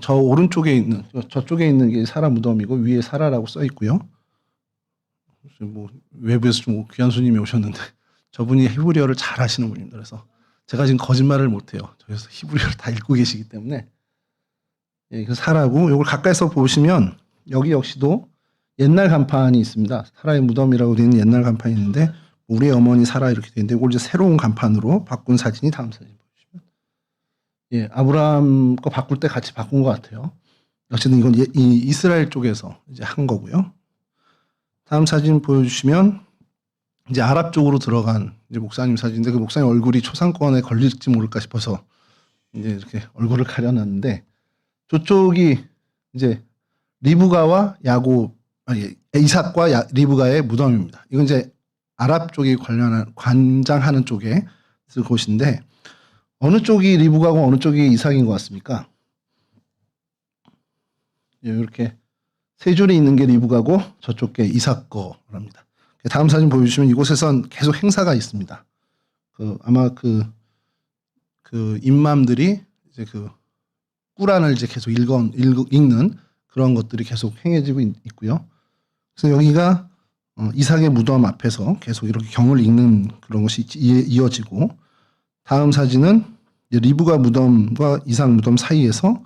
저 오른쪽에 있는 저쪽에 있는 게 사라 무덤이고 위에 사라라고 써 있고요. 뭐 외부에서 좀 귀한 손님이 오셨는데 저분이 히브리어를 잘 하시는 분입니다. 그래서 제가 지금 거짓말을 못해요. 그래서 히브리어를 다 읽고 계시기 때문에 예, 그 사라고 이걸 가까이서 보시면 여기 역시도 옛날 간판이 있습니다. 사라의 무덤이라고 되어 있는 옛날 간판이 있는데 우리 어머니 사라 이렇게 되어 있는데 이걸 이제 새로운 간판으로 바꾼 사진이 다음 사진 보시면 예, 아브라함 거 바꿀 때 같이 바꾼 것 같아요. 어쨌든 이건 이 이스라엘 쪽에서 이제 한 거고요. 다음 사진 보여주시면 이제 아랍 쪽으로 들어간 이제 목사님 사진인데 그 목사님 얼굴이 초상권에 걸릴지 모를까 싶어서 이제 이렇게 얼굴을 가려놨는데 저쪽이 이제 리브가와 이삭과 리브가의 무덤입니다. 이건 이제 아랍 쪽이 관장하는 쪽에 그 곳인데 어느 쪽이 리브가고 어느 쪽이 이삭인 것 같습니까? 이렇게 세 줄이 있는 게 리브가고 저쪽 게 이삭 거랍니다. 다음 사진 보여주시면 이곳에선 계속 행사가 있습니다. 아마 그 임맘들이 이제 그 꾸란을 이제 계속 읽는 그런 것들이 계속 행해지고 있고요. 그래서 여기가 이삭의 무덤 앞에서 계속 이렇게 경을 읽는 그런 것이 이어지고 다음 사진은 이제 리브가 무덤과 이삭 무덤 사이에서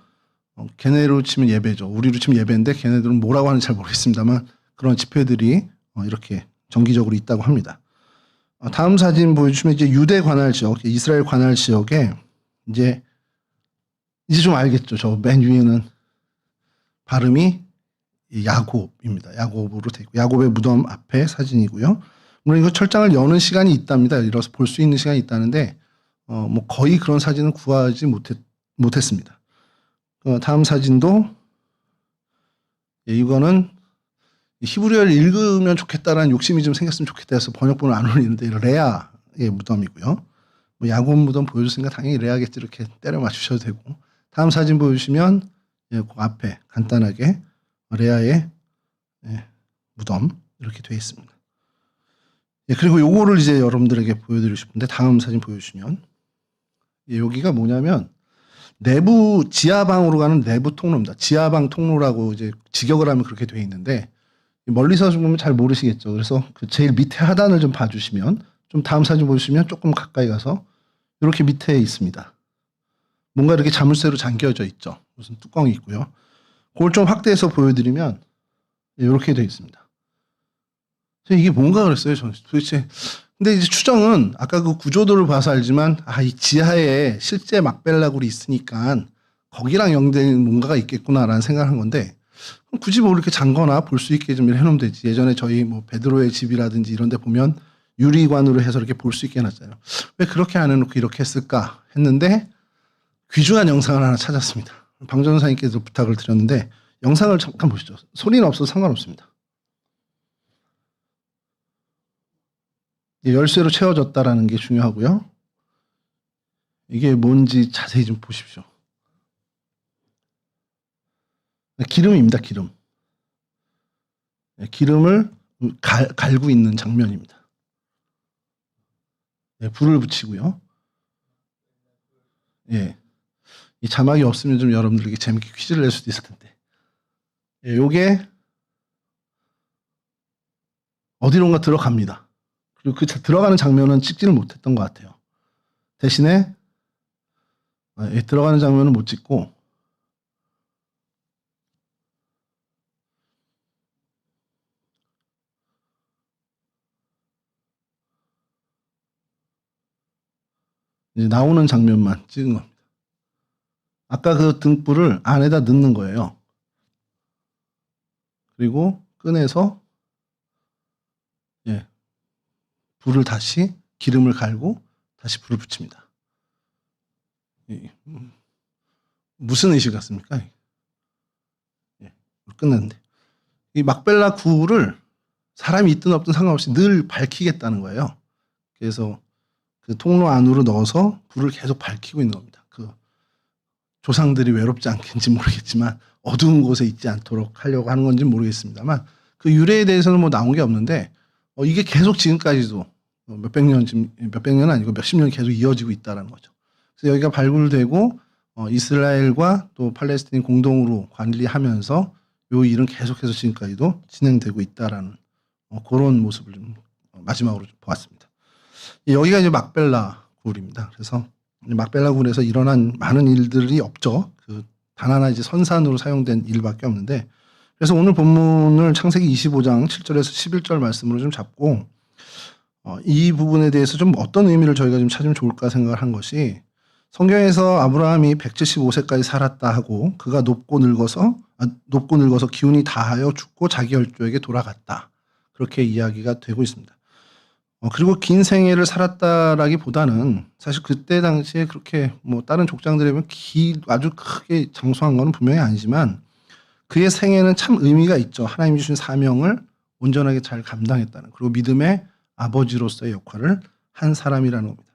걔네로 치면 예배죠. 우리로 치면 예배인데 걔네들은 뭐라고 하는지 잘 모르겠습니다만 그런 집회들이 이렇게 정기적으로 있다고 합니다. 다음 사진 보여주시면 이제 유대 관할 지역, 이스라엘 관할 지역에 이제 좀 알겠죠. 저 맨 위에는 발음이 야곱입니다. 야곱으로 되어 있고 야곱의 무덤 앞에 사진이고요. 물론 이거 철장을 여는 시간이 있답니다. 이래서 볼 수 있는 시간이 있다는데 뭐 거의 그런 사진은 구하지 못했습니다. 다음 사진도 이거는 히브리어를 읽으면 좋겠다라는 욕심이 좀 생겼으면 좋겠다 해서 번역본을 안 올리는데 레아의 무덤이고요. 뭐 야곱 무덤 보여줬으니까 당연히 레아겠지 이렇게 때려 맞추셔도 되고 다음 사진 보여주시면 그 앞에 간단하게 레아의 무덤 이렇게 되어 있습니다. 그리고 요거를 이제 여러분들에게 보여드리고 싶은데 다음 사진 보여주시면 여기가 뭐냐면 내부 지하방으로 가는 내부 통로입니다. 지하방 통로라고 이제 직역을 하면 그렇게 되어 있는데 멀리서 보면 잘 모르시겠죠. 그래서 그 제일 밑에 하단을 좀 봐주시면 좀 다음 사진 보시면 조금 가까이 가서 이렇게 밑에 있습니다. 뭔가 이렇게 자물쇠로 잠겨져 있죠. 무슨 뚜껑이 있고요. 그걸 좀 확대해서 보여드리면 이렇게 되어 있습니다. 이게 뭔가 그랬어요. 저는 도대체. 근데 이제 추정은 아까 그 구조도를 봐서 알지만 이 지하에 실제 막벨라굴이 있으니까 거기랑 연결된 뭔가가 있겠구나라는 생각을 한 건데 굳이 뭐 이렇게 잠거나 볼 수 있게 좀 해놓으면 되지. 예전에 저희 뭐 베드로의 집이라든지 이런 데 보면 유리관으로 해서 이렇게 볼 수 있게 해놨잖아요. 왜 그렇게 안 해놓고 이렇게 했을까 했는데 귀중한 영상을 하나 찾았습니다. 방 전사님께서 부탁을 드렸는데 영상을 잠깐 보시죠. 소리는 없어도 상관없습니다. 열쇠로 채워졌다라는 게 중요하고요. 이게 뭔지 자세히 좀 보십시오. 기름입니다. 기름. 기름을 갈고 있는 장면입니다. 불을 붙이고요. 이 자막이 없으면 좀 여러분들에게 재밌게 퀴즈를 낼 수도 있을 텐데. 요게 어디론가 들어갑니다. 그리고 그 들어가는 장면은 찍지를 못했던 것 같아요. 대신에 들어가는 장면은 못 찍고 이제 나오는 장면만 찍은 겁니다. 아까 그 등불을 안에다 넣는 거예요. 그리고 꺼내서 불을 다시 기름을 갈고 다시 불을 붙입니다. 무슨 의식 같습니까? 끝났는데 이 막벨라 굴을 사람이 있든 없든 상관없이 늘 밝히겠다는 거예요. 그래서 그 통로 안으로 넣어서 불을 계속 밝히고 있는 겁니다. 그 조상들이 외롭지 않겠는지 모르겠지만 어두운 곳에 있지 않도록 하려고 하는 건지 모르겠습니다만 그 유래에 대해서는 뭐 나온 게 없는데 이게 계속 지금까지도 몇백 년 아니고 몇십 년 계속 이어지고 있다는 거죠. 그래서 여기가 발굴되고 이스라엘과 또 팔레스타인 공동으로 관리하면서 요 일은 계속해서 지금까지도 진행되고 있다라는 그런 모습을 좀 마지막으로 좀 보았습니다. 여기가 이제 막벨라 굴입니다. 그래서 막벨라 굴에서 일어난 많은 일들이 없죠. 단 하나 이제 선산으로 사용된 일밖에 없는데 그래서 오늘 본문을 창세기 25장 7절에서 11절 말씀으로 좀 잡고 이 부분에 대해서 좀 어떤 의미를 저희가 좀 찾으면 좋을까 생각을 한 것이 성경에서 아브라함이 175세까지 살았다 하고 그가 높고 늙어서 기운이 다하여 죽고 자기 열조에게 돌아갔다. 그렇게 이야기가 되고 있습니다. 그리고 긴 생애를 살았다라기보다는 사실 그때 당시에 그렇게 뭐 다른 족장들에 보면 아주 크게 장수한 건 분명히 아니지만 그의 생애는 참 의미가 있죠. 하나님이 주신 사명을 온전하게 잘 감당했다는 그리고 믿음의 아버지로서의 역할을 한 사람이라는 겁니다.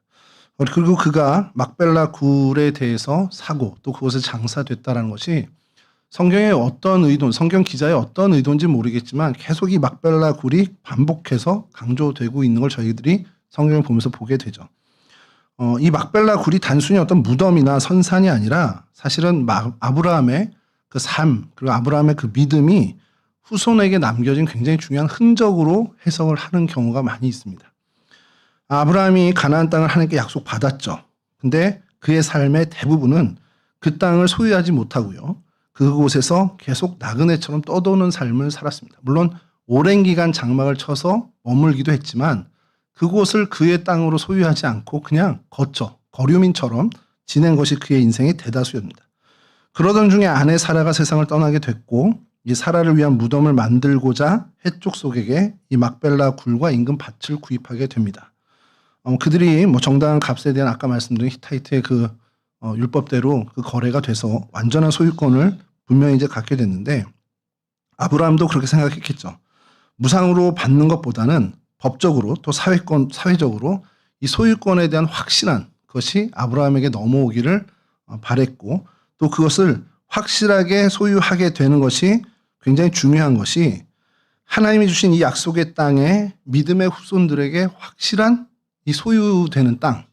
그리고 그가 막벨라 굴에 대해서 사고 또 그곳에 장사됐다는 것이 성경의 어떤 의도, 성경 기자의 어떤 의도인지 모르겠지만 계속 이 막벨라 굴이 반복해서 강조되고 있는 걸 저희들이 성경을 보면서 보게 되죠. 이 막벨라 굴이 단순히 어떤 무덤이나 선산이 아니라 사실은 아브라함의 그 삶, 그리고 아브라함의 그 믿음이 후손에게 남겨진 굉장히 중요한 흔적으로 해석을 하는 경우가 많이 있습니다. 아브라함이 가나안 땅을 하나님께 약속받았죠. 근데 그의 삶의 대부분은 그 땅을 소유하지 못하고요. 그곳에서 계속 나그네처럼 떠도는 삶을 살았습니다. 물론 오랜 기간 장막을 쳐서 머물기도 했지만 그곳을 그의 땅으로 소유하지 않고 그냥 거류민처럼 지낸 것이 그의 인생의 대다수였습니다. 그러던 중에 아내 사라가 세상을 떠나게 됐고 이 사라를 위한 무덤을 만들고자 해족 속에게 이 막벨라 굴과 인근 밭을 구입하게 됩니다. 그들이 정당한 값에 대한 아까 말씀드린 히타이트의 율법대로 그 거래가 돼서 완전한 소유권을 분명히 이제 갖게 됐는데 아브라함도 그렇게 생각했겠죠. 무상으로 받는 것보다는 법적으로 또 사회적으로 이 소유권에 대한 확신한 것이 아브라함에게 넘어오기를 바랬고 또 그것을 확실하게 소유하게 되는 것이 굉장히 중요한 것이 하나님이 주신 이 약속의 땅에 믿음의 후손들에게 확실한 이 소유되는 땅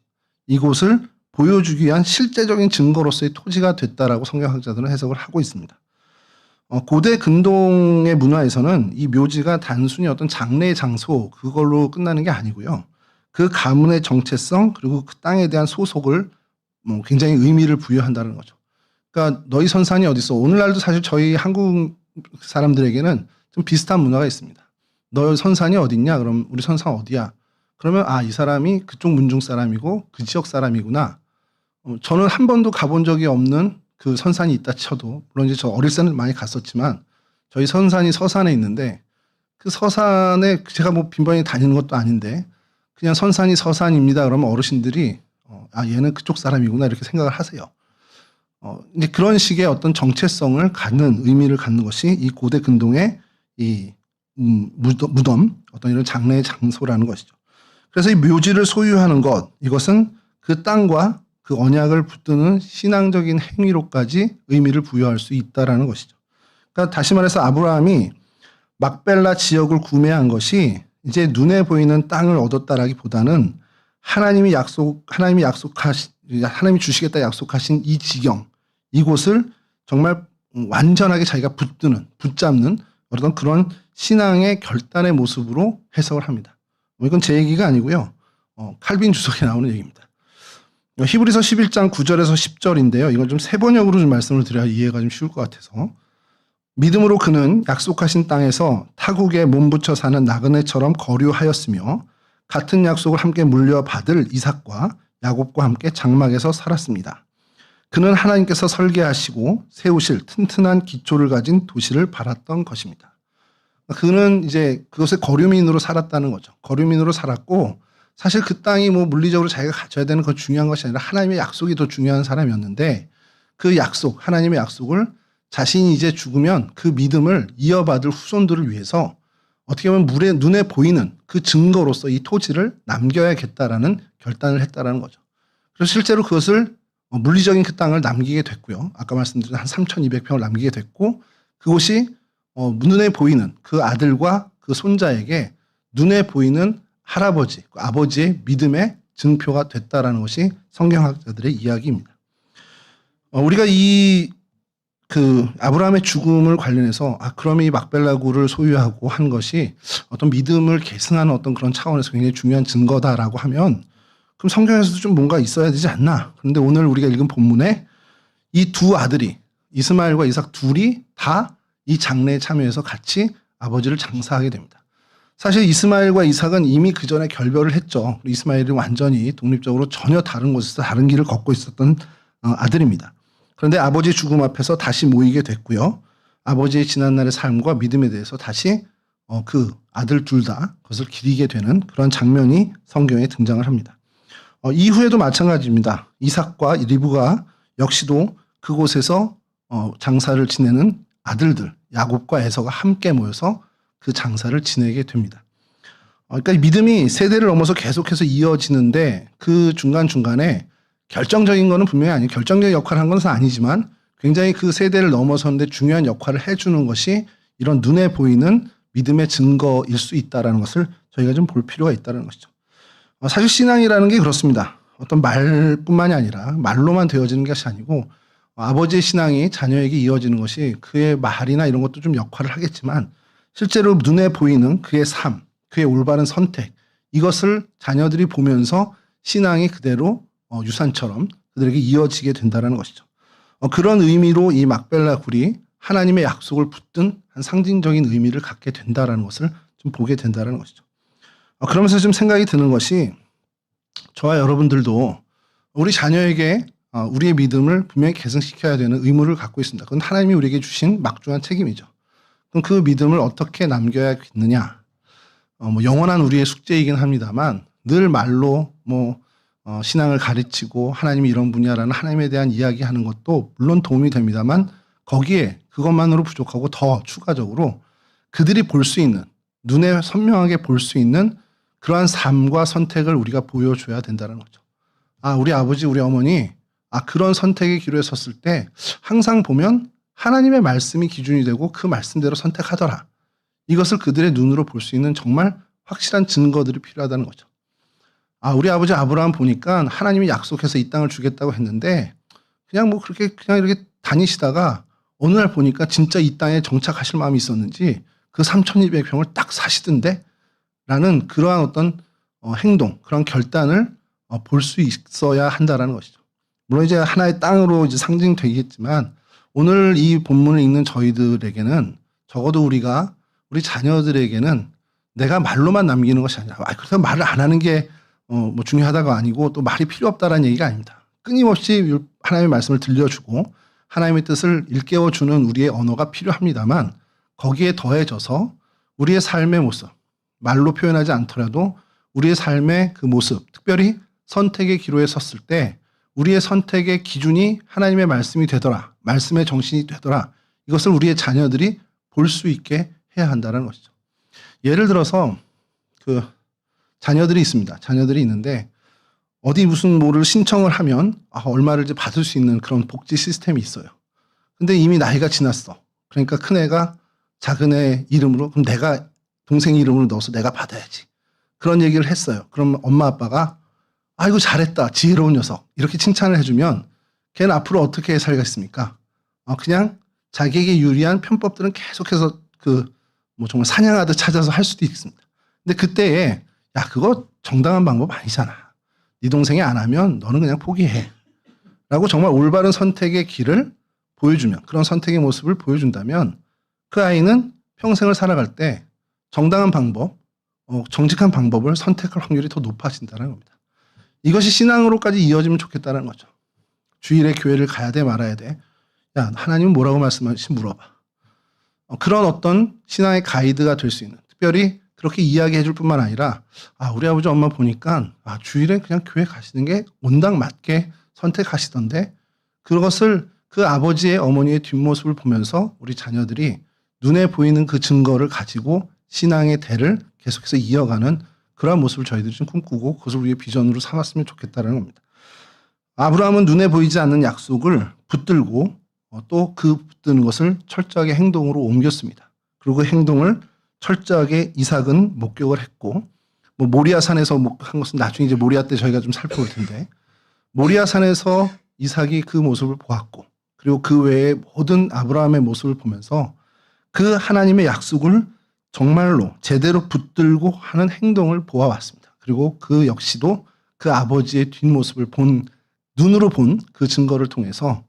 이곳을 보여주기 위한 실제적인 증거로서의 토지가 됐다라고 성경학자들은 해석을 하고 있습니다. 고대 근동의 문화에서는 이 묘지가 단순히 어떤 장례의 장소 그걸로 끝나는 게 아니고요. 그 가문의 정체성 그리고 그 땅에 대한 소속을 굉장히 의미를 부여한다는 거죠. 그러니까 너희 선산이 어디 있어? 오늘날도 사실 저희 한국 사람들에게는 좀 비슷한 문화가 있습니다. 너 선산이 어디 있냐? 그럼 우리 선산 어디야? 그러면 이 사람이 그쪽 문중 사람이고 그 지역 사람이구나. 저는 한 번도 가본 적이 없는 그 선산이 있다 쳐도 물론 이제 저 어릴 때는 많이 갔었지만 저희 선산이 서산에 있는데 그 서산에 제가 빈번히 다니는 것도 아닌데 그냥 선산이 서산입니다. 그러면 어르신들이 얘는 그쪽 사람이구나 이렇게 생각을 하세요. 이제 그런 식의 어떤 정체성을 갖는 의미를 갖는 것이 이 고대 근동의 이 무덤 어떤 이런 장례의 장소라는 것이죠. 그래서 이 묘지를 소유하는 것 이것은 그 땅과 그 언약을 붙드는 신앙적인 행위로까지 의미를 부여할 수 있다라는 것이죠. 그러니까 다시 말해서 아브라함이 막벨라 지역을 구매한 것이 이제 눈에 보이는 땅을 얻었다라기보다는 하나님이 주시겠다 약속하신 이 지경 이곳을 정말 완전하게 자기가 붙잡는 어떤 그런 신앙의 결단의 모습으로 해석을 합니다. 이건 제 얘기가 아니고요. 칼빈 주석에 나오는 얘기입니다. 히브리서 11장 9절에서 10절인데요. 이걸 좀 세번역으로 좀 말씀을 드려야 이해가 좀 쉬울 것 같아서. 믿음으로 그는 약속하신 땅에서 타국에 몸붙여 사는 나그네처럼 거류하였으며 같은 약속을 함께 물려받을 이삭과 야곱과 함께 장막에서 살았습니다. 그는 하나님께서 설계하시고 세우실 튼튼한 기초를 가진 도시를 바랐던 것입니다. 그는 이제 그것의 거류민으로 살았다는 거죠. 거류민으로 살았고 사실 그 땅이 물리적으로 자기가 가져야 되는 건 중요한 것이 아니라 하나님의 약속이 더 중요한 사람이었는데 그 약속, 하나님의 약속을 자신이 이제 죽으면 그 믿음을 이어받을 후손들을 위해서 어떻게 보면 눈에 보이는 그 증거로서 이 토지를 남겨야겠다라는 결단을 했다라는 거죠. 그래서 실제로 그것을 물리적인 그 땅을 남기게 됐고요. 아까 말씀드린 한 3,200평을 남기게 됐고 그곳이 눈에 보이는 그 아들과 그 손자에게 눈에 보이는 할아버지, 그 아버지의 믿음의 증표가 됐다라는 것이 성경학자들의 이야기입니다. 우리가 아브라함의 죽음을 관련해서 그럼 이 막벨라굴을 소유하고 한 것이 어떤 믿음을 계승하는 어떤 그런 차원에서 굉장히 중요한 증거다라고 하면 그럼 성경에서도 좀 뭔가 있어야 되지 않나? 그런데 오늘 우리가 읽은 본문에 이 두 아들이 이스마엘과 이삭 둘이 다 이 장례에 참여해서 같이 아버지를 장사하게 됩니다. 사실 이스마엘과 이삭은 이미 그 전에 결별을 했죠. 이스마엘은 완전히 독립적으로 전혀 다른 곳에서 다른 길을 걷고 있었던 아들입니다. 그런데 아버지 죽음 앞에서 다시 모이게 됐고요. 아버지의 지난날의 삶과 믿음에 대해서 다시 그 아들 둘 다 그것을 기리게 되는 그런 장면이 성경에 등장을 합니다. 이후에도 마찬가지입니다. 이삭과 리브가 역시도 그곳에서 장사를 지내는 아들들 야곱과 에서가 함께 모여서 그 장사를 지내게 됩니다. 그러니까 믿음이 세대를 넘어서 계속해서 이어지는데 그 중간중간에 결정적인 거는 분명히 아니에요. 결정적인 역할을 한 것은 아니지만 굉장히 그 세대를 넘어서는데 중요한 역할을 해주는 것이 이런 눈에 보이는 믿음의 증거일 수 있다는 것을 저희가 좀 볼 필요가 있다는 것이죠. 사실 신앙이라는 게 그렇습니다. 어떤 말뿐만이 아니라 말로만 되어지는 것이 아니고 아버지의 신앙이 자녀에게 이어지는 것이 그의 말이나 이런 것도 좀 역할을 하겠지만 실제로 눈에 보이는 그의 삶, 그의 올바른 선택 이것을 자녀들이 보면서 신앙이 그대로 유산처럼 그들에게 이어지게 된다는 것이죠. 그런 의미로 이 막벨라 굴이 하나님의 약속을 붙든 한 상징적인 의미를 갖게 된다는 것을 좀 보게 된다는 것이죠. 그러면서 좀 생각이 드는 것이 저와 여러분들도 우리 자녀에게 우리의 믿음을 분명히 계승시켜야 되는 의무를 갖고 있습니다. 그건 하나님이 우리에게 주신 막중한 책임이죠. 그럼 그 믿음을 어떻게 남겨야겠느냐? 영원한 우리의 숙제이긴 합니다만 늘 말로 신앙을 가르치고 하나님이 이런 분야라는 하나님에 대한 이야기하는 것도 물론 도움이 됩니다만 거기에 그것만으로 부족하고 더 추가적으로 그들이 볼 수 있는 눈에 선명하게 볼 수 있는 그러한 삶과 선택을 우리가 보여줘야 된다는 거죠. 우리 아버지, 우리 어머니 그런 선택의 기로에 섰을 때 항상 보면 하나님의 말씀이 기준이 되고 그 말씀대로 선택하더라. 이것을 그들의 눈으로 볼 수 있는 정말 확실한 증거들이 필요하다는 거죠. 우리 아버지 아브라함 보니까 하나님이 약속해서 이 땅을 주겠다고 했는데 그냥 이렇게 다니시다가 어느 날 보니까 진짜 이 땅에 정착하실 마음이 있었는지 그 3,200평을 딱 사시던데 라는 그러한 어떤 행동, 그런 결단을 볼 수 있어야 한다라는 것이죠. 물론 이제 하나의 땅으로 이제 상징되겠지만 오늘 이 본문을 읽는 저희들에게는 적어도 우리가 우리 자녀들에게는 내가 말로만 남기는 것이 아니라 그렇다고 말을 안 하는 게 중요하다가 아니고 또 말이 필요 없다라는 얘기가 아닙니다. 끊임없이 하나님의 말씀을 들려주고 하나님의 뜻을 일깨워주는 우리의 언어가 필요합니다만 거기에 더해져서 우리의 삶의 모습, 말로 표현하지 않더라도 우리의 삶의 그 모습, 특별히 선택의 기로에 섰을 때 우리의 선택의 기준이 하나님의 말씀이 되더라, 말씀의 정신이 되더라, 이것을 우리의 자녀들이 볼 수 있게 해야 한다는 것이죠. 예를 들어서 그 자녀들이 있습니다. 자녀들이 있는데 어디 무슨 뭐를 신청을 하면 얼마를 이제 받을 수 있는 그런 복지 시스템이 있어요. 근데 이미 나이가 지났어. 그러니까 큰애가 작은애 이름으로 그럼 내가 동생 이름으로 넣어서 내가 받아야지. 그런 얘기를 했어요. 그럼 엄마 아빠가 아이고 잘했다. 지혜로운 녀석. 이렇게 칭찬을 해주면 걔는 앞으로 어떻게 살겠습니까? 그냥 자기에게 유리한 편법들은 계속해서 정말 사냥하듯 찾아서 할 수도 있습니다. 근데 그때에 그거 정당한 방법 아니잖아. 네 동생이 안 하면 너는 그냥 포기해. 라고 정말 올바른 선택의 길을 보여주면, 그런 선택의 모습을 보여준다면 그 아이는 평생을 살아갈 때 정당한 방법, 정직한 방법을 선택할 확률이 더 높아진다는 겁니다. 이것이 신앙으로까지 이어지면 좋겠다는 거죠. 주일에 교회를 가야 돼 말아야 돼. 하나님은 뭐라고 말씀하시지 물어봐. 그런 어떤 신앙의 가이드가 될 수 있는, 특별히 그렇게 이야기해 줄 뿐만 아니라 우리 아버지 엄마 보니까 주일에 그냥 교회 가시는 게 온당 맞게 선택하시던데 그것을 그 아버지의 어머니의 뒷모습을 보면서 우리 자녀들이 눈에 보이는 그 증거를 가지고 신앙의 대를 계속해서 이어가는 그러한 모습을 저희들이 좀 꿈꾸고 그것을 우리의 비전으로 삼았으면 좋겠다는 겁니다. 아브라함은 눈에 보이지 않는 약속을 붙들고 또 그 붙드는 것을 철저하게 행동으로 옮겼습니다. 그리고 그 행동을 철저하게 이삭은 목격을 했고 모리아 산에서 한 것은 나중에 이제 모리아 때 저희가 좀 살펴볼 텐데 모리아 산에서 이삭이 그 모습을 보았고 그리고 그 외에 모든 아브라함의 모습을 보면서 그 하나님의 약속을 정말로 제대로 붙들고 하는 행동을 보아왔습니다. 그리고 그 역시도 그 아버지의 뒷모습을 눈으로 본 그 증거를 통해서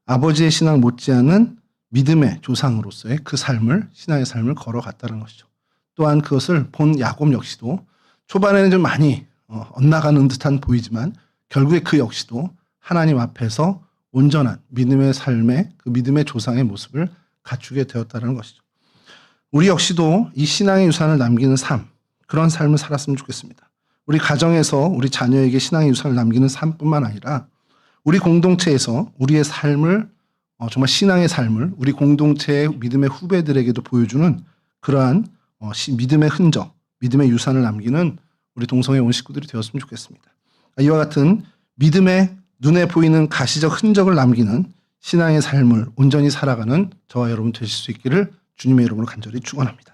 아버지의 신앙 못지않은 믿음의 조상으로서의 그 삶을, 신앙의 삶을 걸어갔다는 것이죠. 또한 그것을 본 야곱 역시도 초반에는 좀 많이 엇나가는 듯한 보이지만 결국에 그 역시도 하나님 앞에서 온전한 믿음의 삶의 그 믿음의 조상의 모습을 갖추게 되었다는 것이죠. 우리 역시도 이 신앙의 유산을 남기는 삶, 그런 삶을 살았으면 좋겠습니다. 우리 가정에서 우리 자녀에게 신앙의 유산을 남기는 삶뿐만 아니라 우리 공동체에서 우리의 삶을 정말 신앙의 삶을 우리 공동체의 믿음의 후배들에게도 보여주는 그러한 믿음의 흔적, 믿음의 유산을 남기는 우리 동성애 온 식구들이 되었으면 좋겠습니다. 이와 같은 믿음의 눈에 보이는 가시적 흔적을 남기는 신앙의 삶을 온전히 살아가는 저와 여러분 되실 수 있기를 주님의 이름으로 간절히 축원합니다.